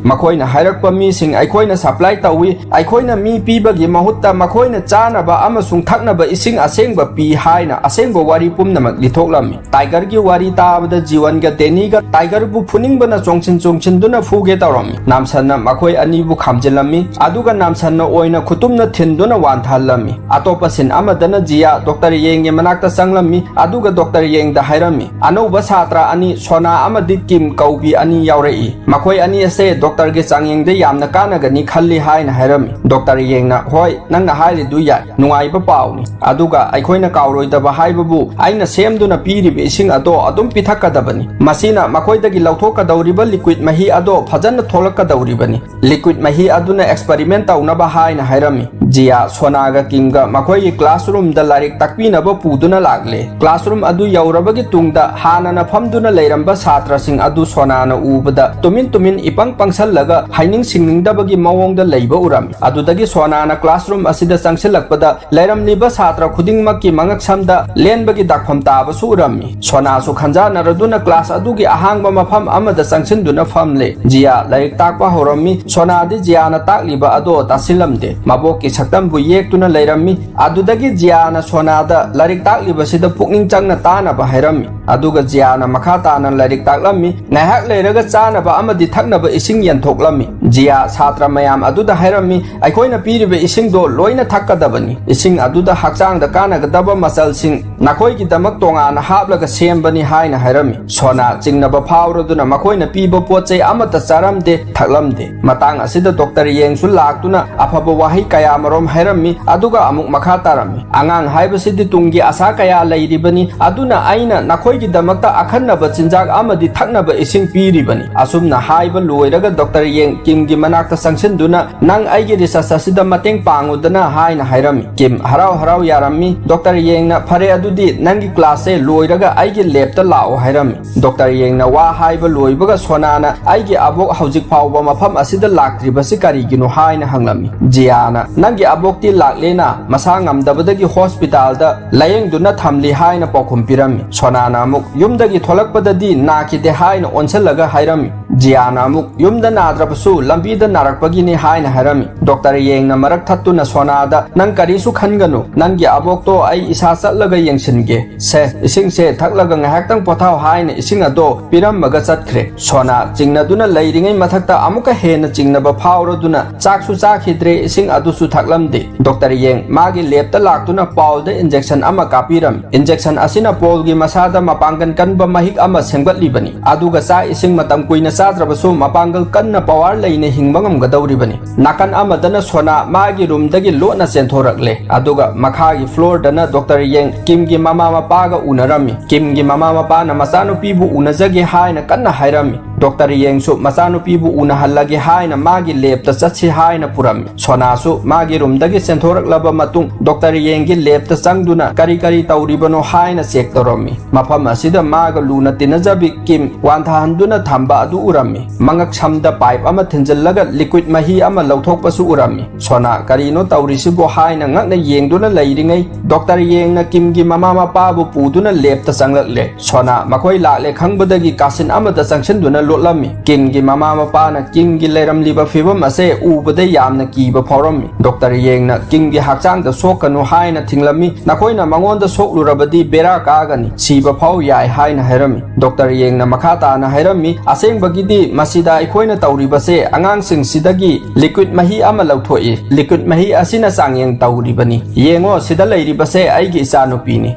ꯃꯈꯣꯏꯅ ꯍꯥꯏꯔꯛꯄ ꯃꯤꯁꯤꯡ ꯑꯩꯈꯣꯏꯅ ꯁꯄ꯭ꯂꯥꯏ ꯇꯧꯏ ꯑꯩꯈꯣꯏꯅ ꯃꯤ ꯄꯤꯕꯒꯤ ꯃꯍꯨꯠꯇ ꯃꯈꯣꯏꯅ ꯆꯥꯅꯕ ꯑꯃꯁꯨꯡ ꯊꯛꯅꯕ ꯏꯁꯤꯡ ꯑꯁꯦꯡꯕ ꯄꯤ ꯍꯥꯏꯅ ꯑꯁꯦꯡꯕ ꯋꯥꯔꯤ ꯄꯨꯝꯅꯃꯛ ꯂꯤꯊꯣꯛꯂꯝꯃꯤ ꯇꯥꯏꯒꯔꯒꯤ ꯋꯥꯔꯤ ꯇꯥꯕꯗ ꯖꯤꯋꯟꯒ ꯗꯦꯅꯤꯒ ꯇꯥꯏꯒꯔꯕꯨ ꯐꯨꯅꯤꯡꯕꯅ ꯆꯣꯡꯁꯤꯟꯗꯨꯅ ꯐꯨꯒꯦ ꯇꯧꯔꯝꯃꯤ ꯅꯥꯝꯁꯟꯅ ꯃꯈꯣꯏ ꯑꯅꯤꯕꯨ ꯈꯥꯝꯖꯤꯜꯂꯝꯃꯤ ꯑꯗꯨꯒ ꯅꯥꯝꯁꯟꯅ ꯑꯣꯏꯅ ꯈꯨꯇꯨꯝꯅ ꯊꯤꯟꯗꯨꯅ ꯋꯥꯟꯊꯍꯜꯂꯝꯃꯤ ꯑꯇꯣꯞꯄ ꯁꯤꯟ ꯑꯃꯗꯅ ꯖꯤꯌꯥ ꯗꯣꯛꯇꯔ ꯌꯦꯡꯒꯤ ꯃꯅꯥꯛꯇ ꯆꯪꯂꯝꯃꯤ ꯑꯗꯨꯒ ꯗꯣꯛꯇꯔ ꯌꯦꯡꯗ ꯍꯥꯏꯔꯝꯃꯤ ꯑꯅꯧꯕ ꯁꯥꯇ꯭ꯔ ꯑꯅꯤ ꯁꯣꯅꯥ ꯑꯃꯗꯤ ꯀꯤꯝ ꯀꯧꯕꯤ ꯑꯅꯤ ꯌꯥꯎꯔꯛꯏ ꯃꯈꯣꯏ ꯑꯅꯤ ꯑꯁꯦ ꯗꯣꯛꯇꯔꯒꯤ ꯆꯥꯡꯌꯦꯡꯗ ꯌꯥꯝꯅ ꯀꯥꯟꯅꯒꯅꯤ ꯈꯜꯂꯤ ꯍꯥꯏꯅ ꯍꯥꯏꯔꯝꯃꯤ ꯗꯣꯛꯇꯔ ꯌꯦꯡꯅ ꯍꯣꯏ ꯅꯪꯅ ꯍꯥꯏꯔꯤꯗꯨ ꯌꯥꯏ ꯅꯨꯡꯉꯥꯏꯕ ꯄꯥꯎꯅꯤ ꯑꯗꯨꯒ ꯑꯩꯈꯣꯏꯅ ꯀꯥꯎꯔꯣꯏꯗꯕ ꯍꯥꯏꯕꯕꯨ ꯑꯩꯅ ꯁꯦꯝꯗꯨꯅ ꯄꯤꯔꯤꯕ ꯏꯁꯤꯡ ꯑꯗꯣ ꯑꯗꯨꯝ ꯄꯤꯊꯛꯀꯗꯕꯅꯤ ꯃꯁꯤꯅ ꯃꯈꯣꯏꯗꯒꯤ ꯂꯧꯊꯣꯛꯀꯗꯧꯔꯤꯕ ꯂꯤꯀ꯭ꯋꯤꯠ ꯃꯍꯤ ꯑꯗꯣ ꯐꯖꯅ ꯊꯣꯛꯂꯛꯀꯗꯧꯔꯤꯕꯅꯤ ꯂꯤꯀ꯭ꯋꯤꯠ ꯃꯍꯤ ꯑꯗꯨꯅ ꯑꯦꯛꯁꯄꯔꯤꯃꯦꯟ ꯇꯧꯅꯕ ꯍꯥꯏꯅ ꯍꯥꯏꯔꯝꯃꯤ ꯖꯤꯌꯥ ꯁꯣꯅꯥꯒ ꯀꯤꯝꯒ ꯃꯈꯣꯏꯒꯤ ꯀ꯭ꯂꯥꯁꯔꯨꯝꯗ ꯂꯥꯏꯔꯤꯛ ꯇꯥꯛꯄꯤꯅꯕ ꯄꯨꯗꯨꯅ ꯂꯥꯛꯂꯦ ꯀ꯭ꯂꯥꯁꯔꯨꯝ ꯑꯗꯨ ꯌꯧꯔꯕꯒꯤ ꯇꯨꯡꯗ ꯍꯥꯟꯅꯅ ꯐꯝꯗꯨꯅ ꯂꯩꯔꯝꯕ ꯁꯥꯇ꯭ꯔꯁꯤꯡ ꯑꯗꯨ ꯁꯣꯅꯥꯅ ꯎꯕꯗ ꯇꯨꯃꯤꯟ ꯏꯄꯪ ꯄꯪꯁꯜꯂꯒ ꯍꯩꯅꯤꯡ ꯁꯤꯡꯅꯤꯡꯗꯕꯒꯤ ꯃꯑꯣꯡꯗ ꯂꯩꯕ ꯎꯔꯝꯃꯤ ꯑꯗꯨꯗꯒꯤ ꯁꯣꯅꯥꯅ ꯀ꯭ꯂꯥꯁꯔꯨꯝ ꯑꯁꯤꯗ ꯆꯪꯁꯤꯜꯂꯛꯄꯗ ꯂꯩꯔꯝꯂꯤꯕ ꯁꯥꯇ꯭ꯔ ꯈꯨꯗꯤꯡꯃꯛꯀꯤ ꯃꯉꯛꯁꯝꯗ ꯂꯦꯟꯕꯒꯤ ꯗꯥꯛꯐꯝ ꯇꯥꯕꯁꯨ ꯎꯔꯝꯃꯤ ꯁꯣꯅꯥꯁꯨ ꯈꯟꯖꯥꯟꯅꯔꯗꯨꯅ ꯀ꯭ꯂꯥꯁ ꯑꯗꯨꯒꯤ ꯑꯍꯥꯡꯕ ꯃꯐꯝ ꯑꯃꯗ ꯆꯪꯁꯤꯟꯗꯨꯅ ꯐꯝꯂꯦ ꯖꯤꯌꯥ ꯂꯥꯏꯔꯤꯛ ꯇꯥꯛꯄ ꯍꯧꯔꯝꯃꯤ ꯁꯣꯅꯥꯗꯤ ꯖꯤꯌꯥꯅ ꯇꯥꯛꯂꯤꯕ ꯑꯗꯣ ꯇꯥꯁꯤꯜꯂꯝꯗꯦ ꯃꯕꯣꯛꯀꯤ ꯁꯛꯇꯝꯕꯨ ꯌꯦꯛꯇꯨꯅ ꯂꯩꯔꯝꯃꯤ ꯑꯗꯨꯗꯒꯤ ꯖꯤꯌꯥꯅ ꯁꯣꯅꯥꯗ ꯂꯥꯏꯔꯤꯛ ꯇꯥꯛꯂꯤꯕꯁꯤꯗ ꯄꯨꯛꯅꯤꯡ ꯆꯪꯅ ꯇꯥꯅꯕ ꯍꯥꯏꯔꯝꯃꯤ ꯑꯗꯨꯒ ꯖꯤꯌꯥꯅ ꯃꯈꯥ ꯇꯥꯅ ꯂꯥꯏꯔꯤꯛ ꯇꯥꯛꯂꯝꯃꯤ ꯉꯥꯏꯍꯥꯛ ꯂꯩꯔꯒ ꯆꯥꯅꯕ ꯑꯃꯗꯤ ꯊꯛꯅꯕ ꯏꯁꯤꯡ ꯌꯦꯟꯊꯣꯛꯂꯝꯃꯤ ꯖꯤꯌꯥ ꯁꯥꯇ꯭ꯔ ꯃꯌꯥꯝ ꯑꯗꯨꯗ ꯍꯥꯏꯔꯝꯃꯤ ꯑꯩꯈꯣꯏꯅ ꯄꯤꯔꯤꯕ ꯏꯁꯤꯡꯗꯣ ꯂꯣꯏꯅ ꯊꯛꯀꯗꯕꯅꯤ ꯏꯁꯤꯡ ꯑꯗꯨꯗ ꯍꯛꯆꯥꯡꯗ ꯀꯥꯟꯅꯒꯗꯕ ꯃꯆꯜꯁꯤꯡ ꯅꯈꯣꯏꯒꯤꯗꯃꯛ ꯇꯣꯉꯥꯟꯅ ꯍꯥꯞꯂꯒ ꯁꯦꯝꯕꯅꯤ ꯍꯥꯏꯅ ꯍꯥꯏꯔꯝꯃꯤ ꯁꯣꯅꯥ ꯆꯤꯡꯅꯕ ꯐꯥꯎꯔꯗꯨꯅ ꯃꯈꯣꯏꯅ ꯄꯤꯕ ꯄꯣꯠ ꯆꯩ ꯑꯃꯠꯇ ꯆꯥꯔꯝꯗꯦ ꯊꯛꯂꯝꯗꯦ ꯃꯇꯥꯡ ꯑꯁꯤꯗ ꯗꯣꯛꯇꯔ ꯌꯦꯡꯁꯨ ꯂꯥꯛꯇꯨꯅ ꯑꯐꯕ ꯋꯥꯍꯩ ꯀꯌꯥꯃꯔꯣꯝ ꯍꯥꯏꯔꯝꯃꯤ ꯑꯗꯨꯒ ꯑꯃꯨꯛ ꯃꯈꯥ ꯇꯥꯔꯝꯃꯤ ꯑꯉꯥꯡ ꯍꯥꯏꯕꯁꯤꯗꯤ ꯇꯨꯡꯒꯤ ꯑꯁꯥ ꯀꯌꯥ ꯂꯩꯔꯤꯕꯅꯤ ꯑꯗꯨꯅ ꯑꯩꯅ ꯅꯈꯣꯏꯒꯤꯗꯃꯛꯇ ꯑꯈꯟꯅꯕ ꯆꯤꯟꯖꯥꯛ ꯑꯃꯗꯤ ꯊꯛꯅꯕ ꯏꯁꯤꯡ ꯄꯤꯔꯤꯕꯅꯤ ꯑꯁꯨꯝꯅ ꯍꯥꯏꯕ ꯂꯣꯏꯔꯒ ꯗꯣꯛꯇꯔ ꯌꯦꯡ ꯀꯤꯝꯒꯤ ꯃꯅꯥꯛꯇ ꯆꯪꯁꯤꯟꯗꯨꯅ ꯅꯪ ꯑꯩꯒꯤ ꯔꯤꯁꯔꯁ ꯑꯁꯤꯗ ꯃꯇꯦꯡ ꯄꯥꯡꯉꯨꯗꯅ ꯍꯥꯏꯅ ꯍꯥꯏꯔꯝꯃꯤ ꯀꯤꯝ ꯍꯔꯥꯎ ꯌꯥꯔꯝꯃꯤ ꯗꯣꯛꯇꯔ ꯌꯦꯡꯅ ꯐꯔꯦ ꯑꯗꯨꯗꯤ ꯅꯪꯒꯤ ꯀ꯭ꯂꯥꯁꯁꯦ ꯂꯣꯏꯔꯒ ꯑꯩꯒꯤ ꯂꯦꯕꯇ ꯂꯥꯛꯑꯣ ꯍꯥꯏꯔꯝꯃꯤ ꯗꯣꯛꯇꯔ ꯌꯦꯡꯅ ꯋꯥ ꯍꯥꯏꯕ ꯂꯣꯏꯕꯒ ꯁꯣꯅꯥꯅ ꯑꯩꯒꯤ ꯑꯕꯣꯛ ꯍꯧꯖꯤꯛ ꯐꯥꯎꯕ ꯃꯐꯝ ꯑꯁꯤꯗ ꯂꯥꯛꯇ꯭ꯔꯤꯕꯁꯤ ꯀꯔꯤꯒꯤꯅꯣ ꯍꯥꯏꯅ ꯍꯪꯂꯝꯃꯤ ꯖꯤꯌꯥꯅ ꯅꯪꯒꯤ ꯑꯕꯣꯛꯇꯤ ꯂꯥꯛꯂꯦꯅ ꯃꯁꯥ ꯉꯝꯗꯕꯗꯒꯤ ꯍꯣꯁꯄꯤꯇꯥꯜꯗ ꯂꯥꯌꯦꯡꯗꯨꯅ ꯊꯝꯂꯤ ꯍꯥꯏꯅ ꯄꯥꯎꯈꯨꯝ ꯄꯤꯔꯝꯃꯤ ꯁꯣꯅꯥꯅ ꯑꯃꯨꯛ ꯌꯨꯝꯗꯒꯤ ꯊꯣꯛꯂꯛꯄꯗꯗꯤ ꯅꯥꯈꯤꯗꯦ ꯍꯥꯏꯅ ꯑꯣꯟꯁꯤꯜꯂꯒ ꯍꯥꯏꯔꯝꯃꯤ ꯖꯤꯌꯥꯅ ꯑꯃꯨꯛ ꯌꯨꯝꯗ ꯅꯥꯗ꯭ꯔꯕꯁꯨ ꯂꯝꯕꯤꯗ ꯅꯥꯔꯛꯄꯒꯤꯅꯤ ꯍꯥꯏꯅ ꯍꯥꯏꯔꯝꯃꯤ ꯗꯣꯛꯇꯔ ꯌꯦꯡꯅ ꯃꯔꯛ ꯊꯠꯇꯨꯅ ꯁꯣꯅꯥꯗ ꯅꯪ ꯀꯔꯤꯁꯨ ꯈꯟꯒꯅꯨ ꯅꯪꯒꯤ ꯑꯕꯣꯛꯇꯣ ꯑꯩ ꯏꯁꯥ ꯆꯠꯂꯒ ꯌꯦꯡꯁꯤꯟꯒꯦ ꯁꯦ ꯏꯁꯤꯡꯁꯦ ꯊꯛꯂꯒ ꯉꯥꯏꯍꯥꯛꯇꯪ ꯄꯣꯊꯥꯎ ꯍꯥꯏꯅ ꯏꯁꯤꯡ ꯑꯗꯣ ꯄꯤꯔꯝꯃꯒ ꯆꯠꯈ꯭रे ꯁꯣꯅꯥ ꯆꯤꯡꯅꯗꯨꯅ ꯂꯩꯔꯤꯉꯩ ꯃꯊꯛꯇ ꯑꯃꯨꯛꯀ ꯍꯦꯟꯅ ꯆꯤꯡꯅꯕ ꯐꯥꯎꯔꯗꯨꯅ ꯆꯥꯛꯁꯨ ꯆꯥꯈꯤꯗ꯭ꯔꯦ ꯏꯁꯤꯡ ꯑꯗꯨꯁꯨ ꯊꯛꯂꯝꯗꯦ ꯗꯣꯛꯇꯔ ꯌꯦꯡ ꯃꯥꯒꯤ ꯂꯦꯕꯇ ꯂꯥꯛꯇꯨꯅ ꯄꯥꯎꯜꯗ ꯏꯟꯖꯦꯛꯁꯟ ꯑꯃ ꯀꯥꯞꯄꯤꯔꯝꯃꯤ ꯏꯟꯖꯦꯛꯁꯟ ꯑꯁꯤꯅ ꯄꯣꯜꯒꯤ ꯃꯁꯥꯗ ꯃꯄꯥꯡꯒꯜ ꯀꯟꯕ ꯃꯍꯤꯛ ꯑꯃ ꯁꯦꯝꯒꯠꯂꯤꯕꯅꯤ ꯑꯗꯨꯒ ꯆꯥꯛ ꯏꯁꯤꯡ ꯃꯇꯝ ꯀꯨꯏꯅ ꯆꯥꯗ꯭ꯔꯕꯁꯨ ꯃꯄꯥꯡꯒꯜ ꯀꯟꯅ ꯄꯋꯥꯔ ꯂꯩꯅ ꯍꯤꯡꯕ ꯉꯝꯒꯗꯧꯔꯤꯕꯅꯤ ꯅꯥꯀꯟ ꯑꯃꯗꯅ ꯁꯣꯅꯥ ꯃꯥꯒꯤ ꯔꯨꯝꯗꯒꯤ ꯂꯣꯠꯅ ꯆꯦꯟꯊꯣꯔꯛꯂꯦ ꯑꯗꯨꯒ ꯃꯈꯥꯒꯤ ꯐ꯭ꯂꯣꯔꯗꯅ ꯗꯣꯛꯇꯔ ꯌꯦꯡ ꯀꯤꯝꯒꯤ ꯃꯃꯥ ꯃꯄꯥꯒ ꯎꯅꯔꯝꯃꯤ ꯀꯤꯝꯒꯤ ꯃꯃꯥ ꯃꯄꯥꯅ ꯃꯆꯥꯅꯨꯄꯤꯕꯨ ꯎꯅꯖꯒꯦ ꯍꯥꯏꯅ ꯀꯟꯅ ꯍꯥꯏꯔꯝꯃꯤ ꯗꯣꯛꯇꯔ ꯌꯦꯡꯁꯨ ꯃꯆꯥꯅꯨꯄꯤꯕꯨ ꯎꯅꯍꯜꯂꯒꯦ ꯍꯥꯏꯅ ꯃꯥꯒꯤ ꯂꯦꯕꯇ ꯆꯠꯁꯤ ꯍꯥꯏꯅ ꯄꯨꯔꯝꯃꯤ ꯁꯣꯅꯥꯁꯨ ꯃꯥꯒꯤ ꯔꯨꯝꯗꯒꯤ ꯆꯦꯟꯊꯣꯔꯛꯂꯕ ꯃꯇꯨꯡ ꯗꯣꯛꯇꯔ ꯌꯦꯡꯒꯤ ꯂꯦꯕꯇ ꯆꯪꯗꯨꯅ ꯀꯔꯤ ꯇꯧꯔꯤꯕꯅꯣ ꯍꯥꯏꯅ ꯆꯦꯛ ꯇꯧꯔꯝꯃꯤ ꯃꯐꯝ ꯑꯁꯤꯗ ꯃꯥꯒ ꯂꯨꯅ ꯇꯤꯟꯅꯖꯕꯤ ꯀꯤꯝ ꯋꯥꯟꯊꯍꯟꯗꯨꯅ ꯊꯝꯕ ꯑꯗꯨ ꯎꯔꯝꯃꯤ ꯃꯉꯛ ꯁꯝꯗ ꯄꯥꯏꯞ ꯑꯃ ꯊꯤꯟꯖꯤꯜꯂꯒ ꯂꯤꯀ꯭ꯋꯤꯠ ꯃꯍꯤ ꯑꯃ ꯂꯧꯊꯣꯛꯄꯁꯨ ꯎꯔꯝꯃꯤ ꯁꯣꯅꯥ ꯀꯔꯤꯅꯣ ꯇꯧꯔꯤꯁꯤꯕꯨ ꯍꯥꯏꯅ ꯉꯛꯅ ꯌꯦꯡꯗꯨꯅ ꯂꯩꯔꯤꯉꯩ ꯗꯣꯛꯇꯔ ꯌꯦꯡꯅ ꯀꯤꯝꯒꯤ ꯃꯃꯥ ꯃꯄꯥꯕꯨ ꯄꯨꯗꯨꯅ ꯂꯦꯕꯇ ꯆꯪꯂꯛꯂꯦ ꯁꯣꯅꯥ ꯃꯈꯣꯏ ꯂꯥꯛꯂꯦ ꯈꯪꯕꯗꯒꯤ ꯀꯥꯆꯤꯟ ꯑꯃꯗ ꯆꯪꯁꯤꯟꯗꯨꯅ ꯂꯣꯠꯂꯝꯃꯤ ꯀꯤꯝꯒꯤ ꯃꯃꯥ ꯃꯄꯥꯅ ꯀꯤꯝꯒꯤ ꯂꯩꯔꯝꯂꯤꯕ ꯐꯤꯕꯝ ꯑꯁꯦ ꯎꯕꯗ ꯌꯥꯝꯅ ꯀꯤꯕ ꯐꯥꯎꯔꯝꯃꯤ ꯗꯣꯛꯇꯔ ꯌꯦꯡꯅ ꯀꯤꯝꯒꯤ ꯍꯛꯆꯥꯡꯗ ꯁꯣꯛꯀꯅꯨ ꯍꯥꯏꯅ ꯊꯤꯡꯂꯝꯃꯤ ꯅꯈꯣꯏꯅ ꯃꯉꯣꯟꯗ ꯁꯣꯛꯂꯨꯔꯕꯗꯤ ꯕꯦꯔꯥ ꯀꯥꯒꯅꯤ ꯁꯤꯕ ꯐꯥꯎ ꯌꯥꯏ ꯍꯥꯏꯅ ꯍꯥꯏꯔꯝꯃꯤ Dr. Yeng na makha taana hairami asengbagidi masida aikoina tawribase angangsing sidagi liquid mahi ama lauthoi liquid mahi asina sangyeng tawribani yengo sida leiribase aigi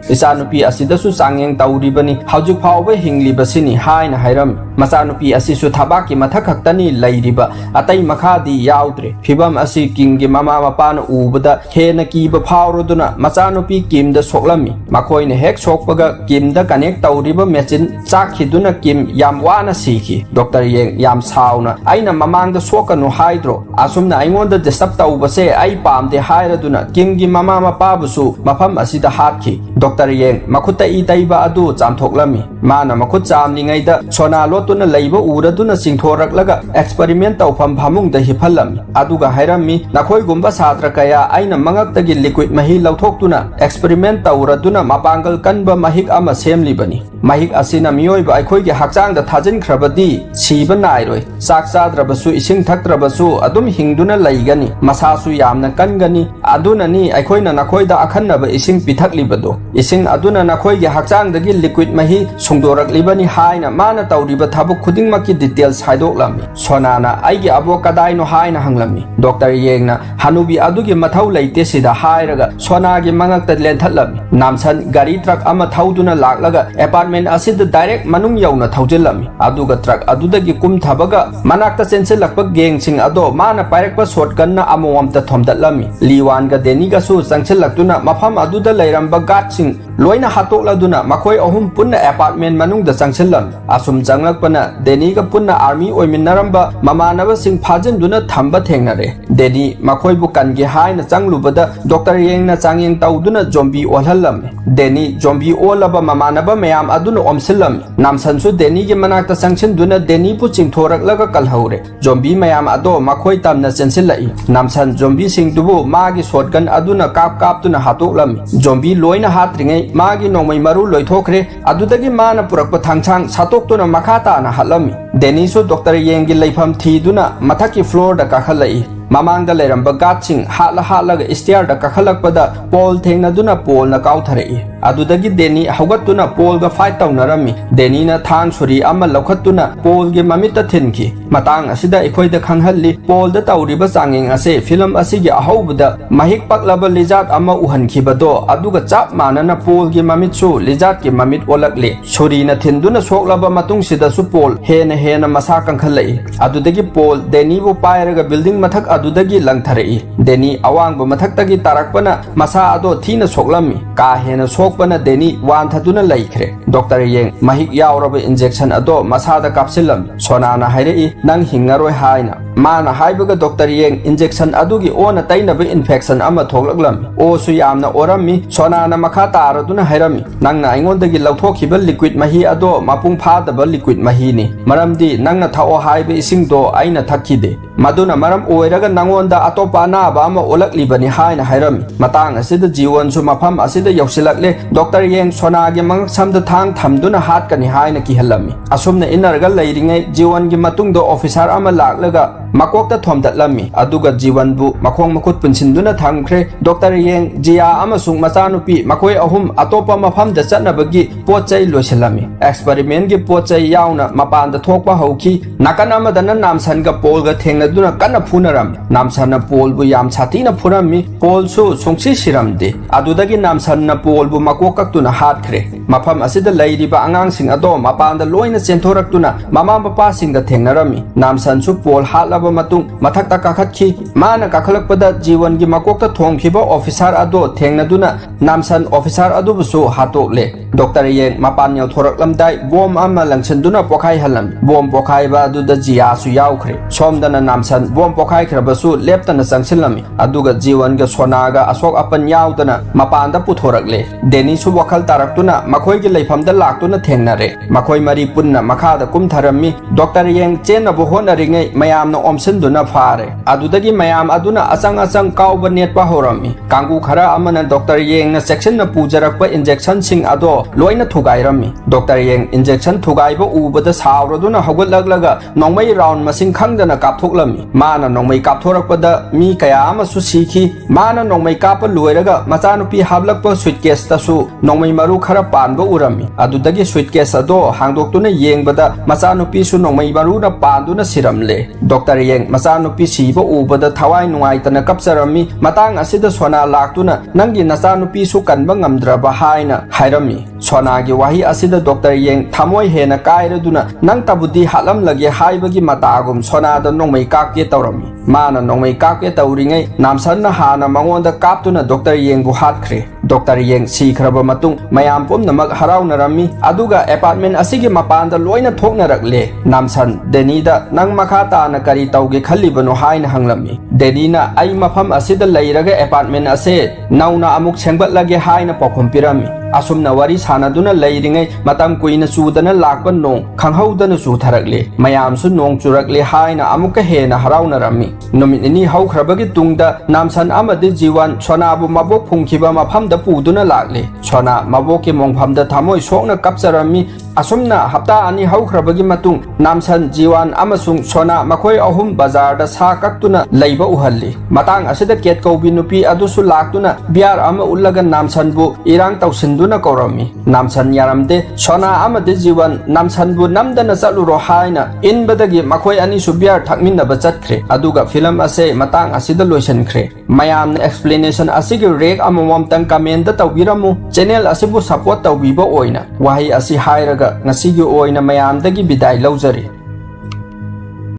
isanupi asida su sangyeng tawribani haujuk phawbe hinglibasini haina hairam masanupi asisu thabaki mathak khaktani leiriba atai makhadi yaudre phibam asi kinggi mama mapana ubada hena kiba phawroduna masanupi kimda soklami makoina hek sokpaga kimda connect tawriba machine chakhiduna kim yam wana siki Dr. Yeng yam sauna aina mamangda sokanu haidro asumna aingonda disturb tawbase ai pamde hairaduna kimgi mama mapabusu mafam asida hatki Dr. Yeng makuta itaiba adu chamthoklami mana makut chamningaida sona lotuna leiba uraduna singthoraklaga experiment tawfam phamungda hiphalami aduga hairami nakhoi gumba satra kaya aina mangaktagi liquid mahi lauthokuna experiment tawraduna mapangal kanba mahik ama semlibani mahik asina miyoiba aikhoigi hakchangda thajinkrabadi siba nairoi sak chadrabasu ising thaktrabasu adum hingduna leigani masasu yamna kangani adunani aikhoina nakhoida akhannaba ising pithaklibado ising aduna nakhoigi hakchangdagi liquid mahi sungdoraklibani haina mana tawriba thabuk khudingmaki details haidoklami sonana aigi abo kadaino haina hanglami Dr. Yengna hanubi adugi mathau leite sida hairaga sonagi mangakta lenthatlami namsan gari truck ama thauduna laklaga apartment asida direct manung yauna thaujilami aduga truck adudagi kum thabaga manakta senselakpa gengsing ado mana pairakpa shotgun na amowamta thomdatlami liwanga deniga su changchilaktuna mafam aduda leiramba gatsing loina hatokladuna makhoi ahum punna apartment manungda changchillam asum changlakpana deniga punna army oiminaramba mamanaba sing phajinduna thamba thengnare deni makhoi bu kangi haina changlubada Dr. Yengna changyeng tawduna zombie olhallam deni zombie olaba mamanaba mayam aduna omsillam namsansu deni gi manakta changchinduna deni pu chingthoraklaga kalhaure zombie mayam ado makhoi tamna chensilai namsan zombie singdubu magi shotgun aduna kap tuna hatoklami zombie loina hatringai magi nongmai maru loithokre adudagi mana purakpa thangchang satoktuna makhata na halami deni su Dr. Yenggi leifam thiduna mathaki floor da kakhalai mamangda leiramba gatsing hatlaga stair da kakhalakpada pole thengnaduna pole na kautharei adudagi deni haugatuna pole ga fight tawnarami deni na thang suri ama lokhatuna pole ge mamita thinki matang asida ikhoida khanghalli pole da tawriba changeng ase film asigi ahobda mahik paklaba lizard ama uhankhibado aduga chap manana pole ge mamitsu lizard ge mamit olakle suri na thinduna soklaba matung sida su pole hena masa kangkhalai adudagi pole deni bu pairaga building mathak adudagi langtharei deni awangba mathaktagi tarakpana masa ado thina soklami ka hena sokpana deni wanthaduna laikhre Dr. Yeng mahik yauraba injection ado masada kapsilam sonana hairei nang hingaroi haina mana haibaga Dr. Yeng injection adugi ona tainaba infection ama thoklaklam o su yamna orami sonana makha taraduna hairami nangna aingondagi lauthokhiba liquid mahi ado mapung phadaba liquid mahi ni maramdi nangna thao haiba isingdo aina thakhide maduna maram oiraga nangonda atopa naba ama olaklibani haina hairami matang asida jiwan su mafam asida yausilakle Dr. Yeng sonagi mangsamda thang thamduna hatkani haina kihalami asumna inarga leiringai jiwan gi matungdo officer ama laklaga makokta thomdatlami aduga jiwan bu makhong makut punsinduna thangkhre Dr. Yeng jia amasung machanupi makhoi ahum atopa mafamda chatnabagi pochai losilami experiment gi pochai yauna mapanda thokpa hauki nakan amadana namsanga polga thengnaduna kana phunaram namsana polbu yam chatina phurami polsu sungsi siramde adudagi namsana polbu makokaktuna hatkre mafam asida leiriba angangsing ado mapanda loina chenthораktuna mama papa singda thengnarami namsansu pol hatlaba matung mathakta kakhatki mana kakhalakpada jiwan gi makokta thongkhiba officer ado thengnaduna namsan officer adubusu hatokle Dr. Yeng mapan yaw thoraklamdai bom ama langsanduna pokhai halam bom pokhai ba aduda jiya su yaukhre somdana namsan bom pokhai khrabasu leptana changsilami aduga jiwan ga sonaga asok apan yaudana mapanda puthorakle deni su wakhal taraktuna makhoi gi leifamda laktuna thengnare makhoi mari punna makhada kumtharami Dr. Yeng chenna bo honaringai mayamna omsinduna phare adudagi mayam aduna achang kauba netpa horami kangu khara amana Dr. Yeng na section na pujarakpa injection sing ado loina thugairami Dr. Yeng injection thugaiba ubada sawraduna hawgatlaglaga nongmai round masing khangdana kapthoklami mana nongmai kapthorakpada mi kaya ama su sikhi mana nongmai kapa loiraga machanupi hablakpa suitcase tasu nongmai maru khara panba urami adudagi suitcase ado hangdoktuna yengbada machanupi su nongmai maru na panduna siramle Dr. Yeng machanupi siba ubada thawai nungaitana kapsarami matang asida sona laktuna nangi nachanupi su kanba ngamdraba haina hairami sona gi wahi asida Dr. Yeng thamoi hena kairaduna nang tabudi halam lage haibagi matagum sona da nongmai kapke tawrami mana nongmai kapke tawringai namsanna hana mangonda kaptuna Dr. Yeng bu hatkre Dr. Yeng sikhraba matung mayam pumnamak haraunarami aduga apartment asigi mapanda loina thoknarakle namsan denida nang makhata na kari tawge khallibano haina hanglami denina ai mafam asida leiraga apartment ase nauna amuk sengbatlage haina pakhum pirami asumna wari sanaduna leiringai matam kuina sudana lakpa nong khanghaudana su tharakle mayam su nong churakle haina amuka hena haraunarami nominini haukrabagi tungda namsan amadi jiwan sonabu mabok phungkhiba mafamda puduna lakle sona maboki mongphamda thamoi sokna kapsarami asumna hapta ani haukrabagi matung namsan jiwan amasung sona makhoi ahum bazar da sa kaktuna leiba uhalli matang asida ket kaubi nupi adusu laktuna biar ama ullaga namsan bu irang tawsinduna korami namsan yaramde sona amade jiwan namsan bu namdana chaluro haina inbadagi makhoi ani su biar thakminaba chatkre aduga film ase matang asida loisankre mayam explanation asigi rek amomom tang comment da tawbiramu channel asibu support tawbiba oina wahi asi hairaga ngasigi oina mayamdagi bidai laujari